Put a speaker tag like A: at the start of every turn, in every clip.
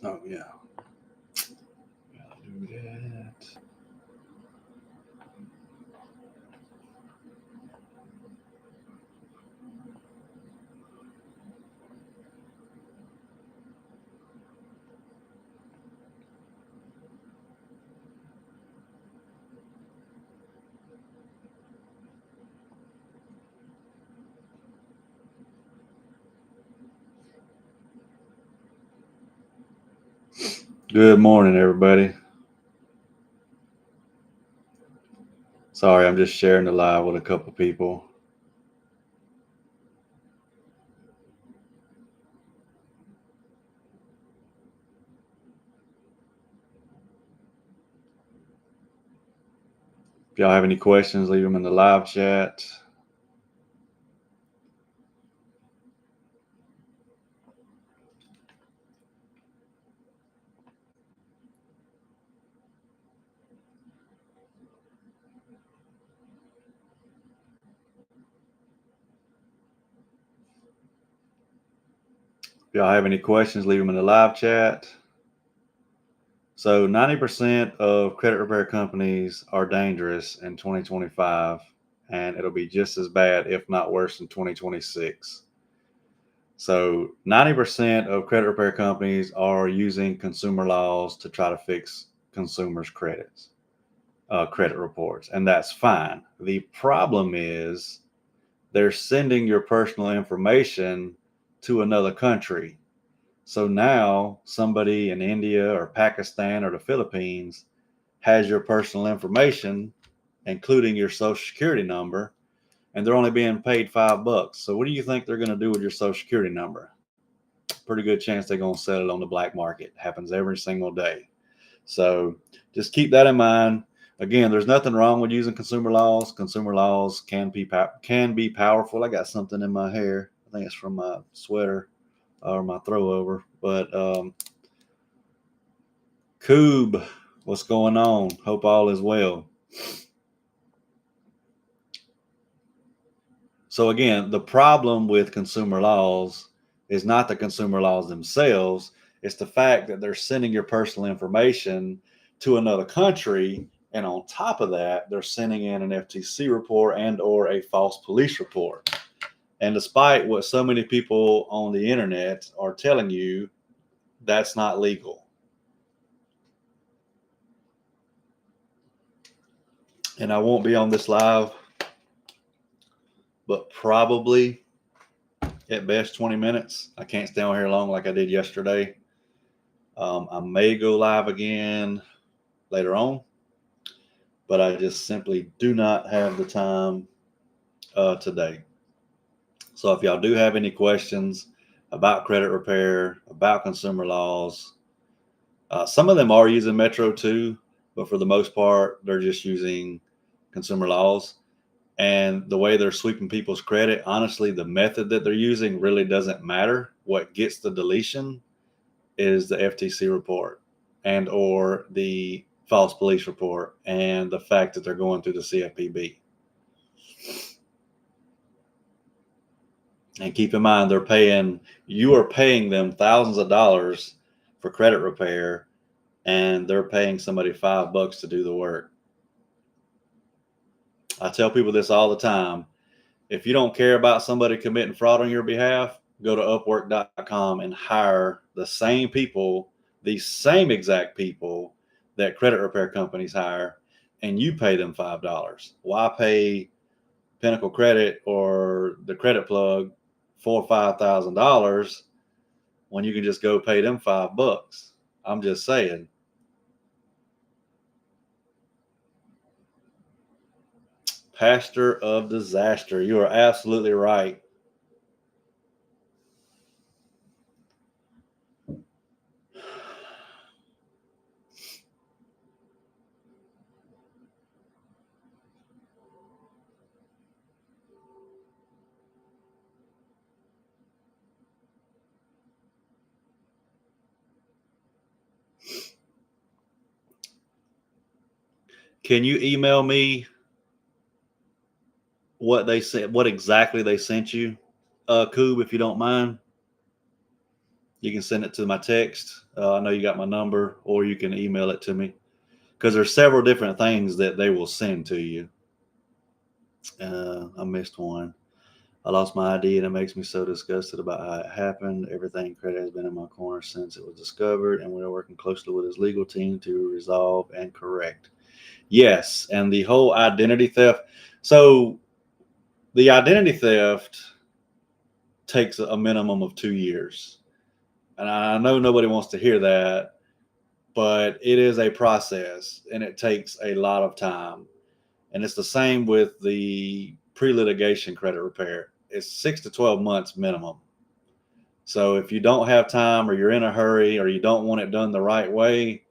A: Oh, yeah. Gotta do that. Good morning, everybody. Sorry, I'm just sharing the live with a couple people. If y'all have any questions, leave them in the live chat. If y'all have any questions, leave them in the live chat. So 90% of credit repair companies are dangerous in 2025, and it'll be just as bad, if not worse, in 2026. So 90% of credit repair companies are using consumer laws to try to fix consumers' credit reports, and that's fine. The problem is they're sending your personal information to another country. So now somebody in India or Pakistan or the Philippines has your personal information, including your social security number, and they're only being paid $5. So what do you think they're going to do with your social security number? Pretty good chance they're going to sell it on the black market. Happens every single day. So just keep that in mind. Again, there's nothing wrong with using consumer laws. Consumer laws can be powerful. I got something in my hair. I think it's from my sweater or my throwover. But Coob, what's going on? Hope all is well. So again, the problem with consumer laws is not the consumer laws themselves. It's the fact that they're sending your personal information to another country, and on top of that, they're sending in an FTC report and or a false police report. And despite what so many people on the internet are telling you, that's not legal. And I won't be on this live, but probably at best 20 minutes. I can't stay on here long like I did yesterday. I may go live again later on, but I just simply do not have the time today. So if y'all do have any questions about credit repair, about consumer laws, some of them are using Metro too, but for the most part, they're just using consumer laws. And the way they're sweeping people's credit, honestly, the method that they're using really doesn't matter. What gets the deletion is the FTC report and or the false police report and the fact that they're going through the CFPB. And keep in mind, you are paying them thousands of dollars for credit repair, and they're paying somebody $5 to do the work. I tell people this all the time. If you don't care about somebody committing fraud on your behalf, go to Upwork.com and hire the same people, the same exact people that credit repair companies hire, and you pay them $5. Why pay Pinnacle Credit or the Credit Plug $4,000 or $5,000 when you can just go pay them $5? I'm just saying. Pastor of disaster. You are absolutely right. Can you email me what they said, what exactly they sent you, Coob, if you don't mind? You can send it to my text. I know you got my number, or you can email it to me, because there's several different things that they will send to you. I missed one. I lost my ID and it makes me so disgusted about how it happened. Everything credit has been in my corner since it was discovered, and we are working closely with his legal team to resolve and correct. Yes, and the whole identity theft. So the identity theft takes a minimum of 2 years. And I know nobody wants to hear that, but it is a process and it takes a lot of time. And it's the same with the pre-litigation credit repair. It's 6 to 12 months minimum. So if you don't have time, or you're in a hurry, or you don't want it done the right way,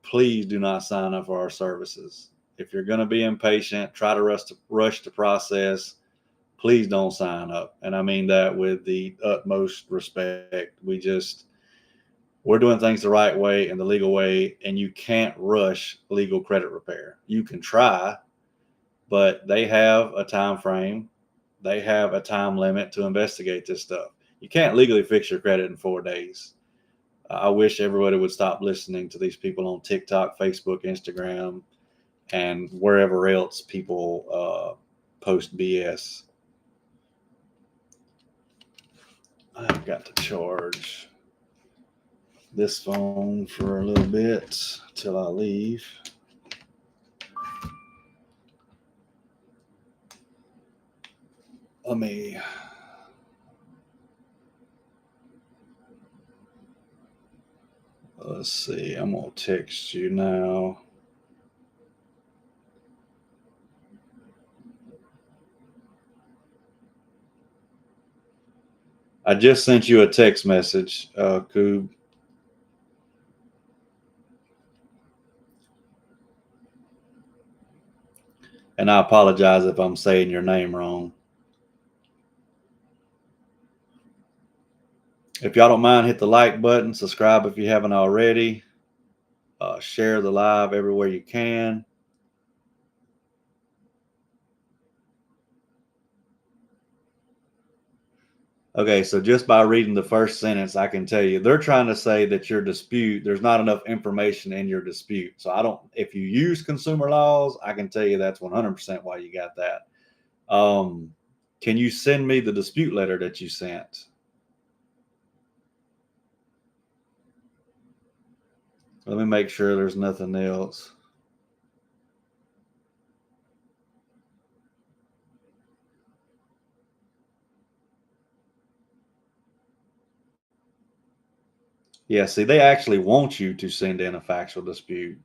A: please do not sign up for our services. If you're going to be impatient, try to rush the process, please don't sign up. And I mean that with the utmost respect. We're doing things the right way and the legal way, and you can't rush legal credit repair. You can try, but they have a time frame. They have a time limit to investigate this stuff. You can't legally fix your credit in 4 days. I wish everybody would stop listening to these people on TikTok, Facebook, Instagram, and wherever else people post BS. I've got to charge this phone for a little bit till I leave. Let's see, I'm going to text you now. I just sent you a text message, Coob. And I apologize if I'm saying your name wrong. If y'all don't mind, hit the like button, subscribe if you haven't already, share the live everywhere you can. Okay, so just by reading the first sentence, I can tell you they're trying to say that your dispute, there's not enough information in your dispute. So if you use consumer laws, I can tell you that's 100% why you got that. Can you send me the dispute letter that you sent? Let me make sure there's nothing else. Yeah, see, they actually want you to send in a factual dispute.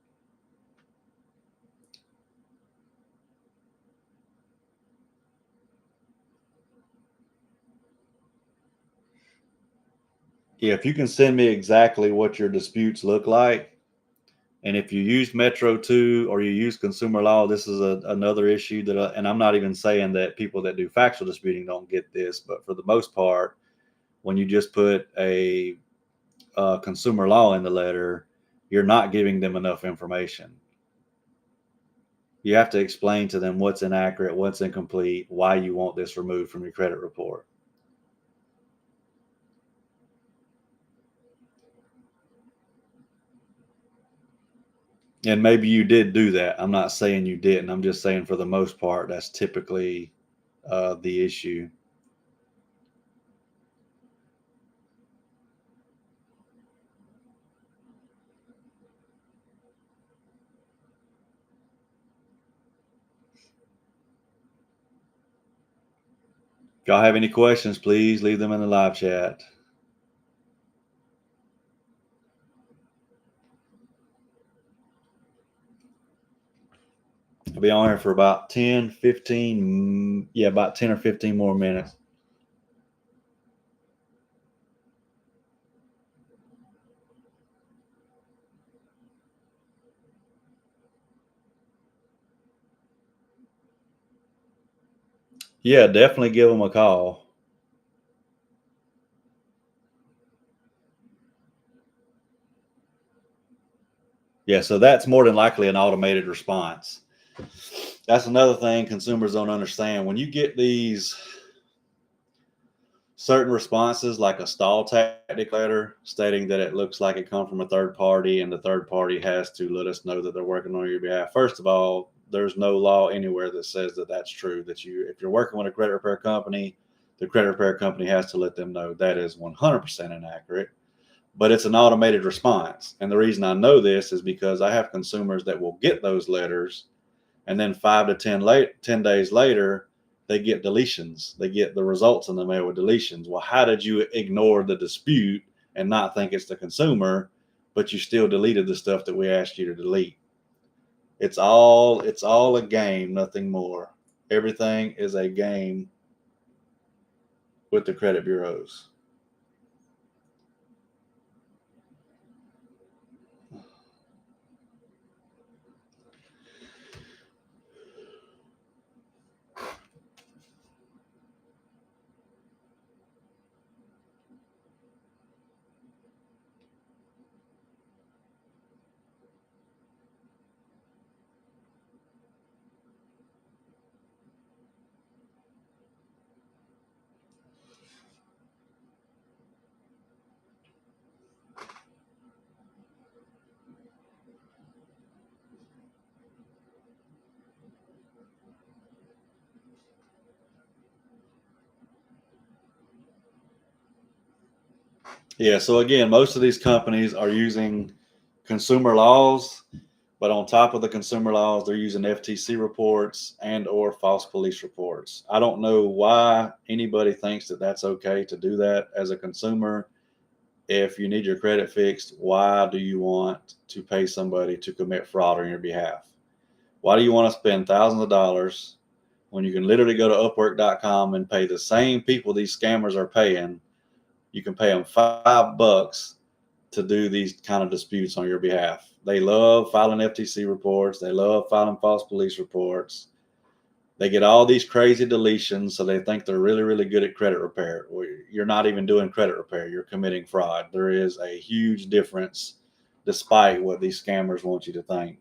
A: Yeah, if you can send me exactly what your disputes look like, and if you use Metro 2 or you use consumer law, this is another issue and I'm not even saying that people that do factual disputing don't get this, but for the most part, when you just put a consumer law in the letter, you're not giving them enough information. You have to explain to them what's inaccurate, what's incomplete, why you want this removed from your credit report. And maybe you did do that. I'm not saying you didn't. I'm just saying for the most part, that's typically the issue. If y'all have any questions, please leave them in the live chat. I'll be on here for about 10, 15, about 10 or 15 more minutes. Yeah, definitely give them a call. Yeah, so that's more than likely an automated response. That's another thing consumers don't understand. When you get these certain responses, like a stall tactic letter stating that it looks like it comes from a third party and the third party has to let us know that they're working on your behalf. First of all, there's no law anywhere that says that that's true, that if you're working with a credit repair company, the credit repair company has to let them know. That is 100% inaccurate, but it's an automated response. And the reason I know this is because I have consumers that will get those letters, and then 5 to 10 days later, they get deletions. They get the results in the mail with deletions. Well, how did you ignore the dispute and not think it's the consumer, but you still deleted the stuff that we asked you to delete? It's all a game, nothing more. Everything is a game with the credit bureaus. Yeah, so again, most of these companies are using consumer laws, but on top of the consumer laws, they're using FTC reports and or false police reports. I don't know why anybody thinks that that's okay to do that as a consumer. If you need your credit fixed, why do you want to pay somebody to commit fraud on your behalf? Why do you want to spend thousands of dollars when you can literally go to Upwork.com and pay the same people these scammers are paying? You can pay them $5 to do these kind of disputes on your behalf. They love filing FTC reports. They love filing false police reports. They get all these crazy deletions, so they think they're really, really good at credit repair. You're not even doing credit repair. You're committing fraud. There is a huge difference, despite what these scammers want you to think.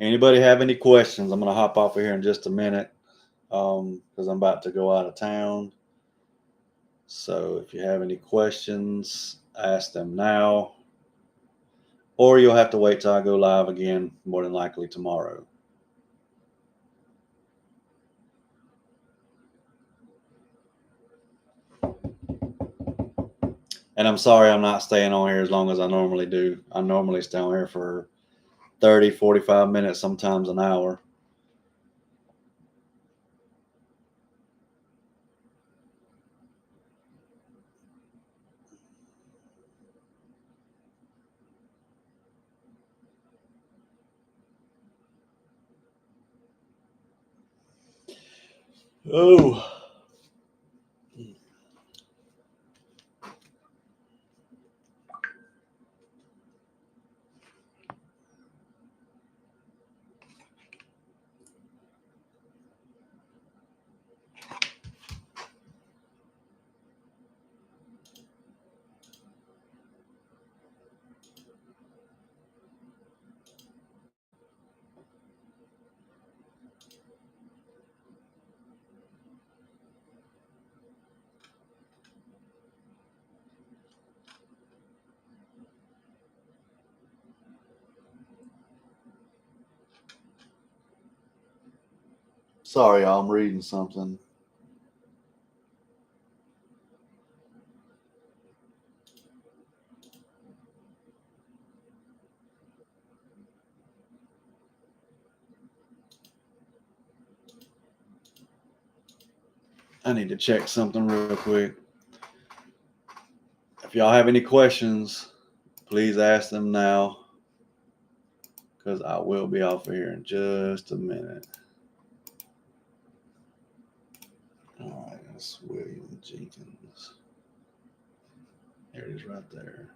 A: Anybody have any questions? I'm going to hop off of here in just a minute because I'm about to go out of town. So if you have any questions, ask them now, or you'll have to wait till I go live again, more than likely tomorrow. And I'm sorry I'm not staying on here as long as I normally do. I normally stay on here for 30, 45 minutes, sometimes an hour. Oh, sorry, y'all, I'm reading something. I need to check something real quick. If y'all have any questions, please ask them now, because I will be off of here in just a minute. All right, that's William Jenkins. There it is right there.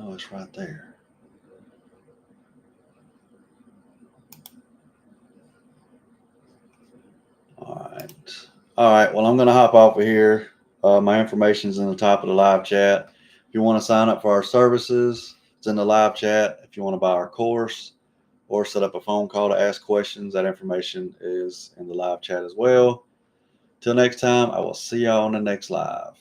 A: Oh, it's right there. All right. All right. Well, I'm going to hop off of here. My information's in the top of the live chat. If you want to sign up for our services, it's in the live chat. If you want to buy our course or set up a phone call to ask questions, that information is in the live chat as well. Till next time, I will see y'all on the next live.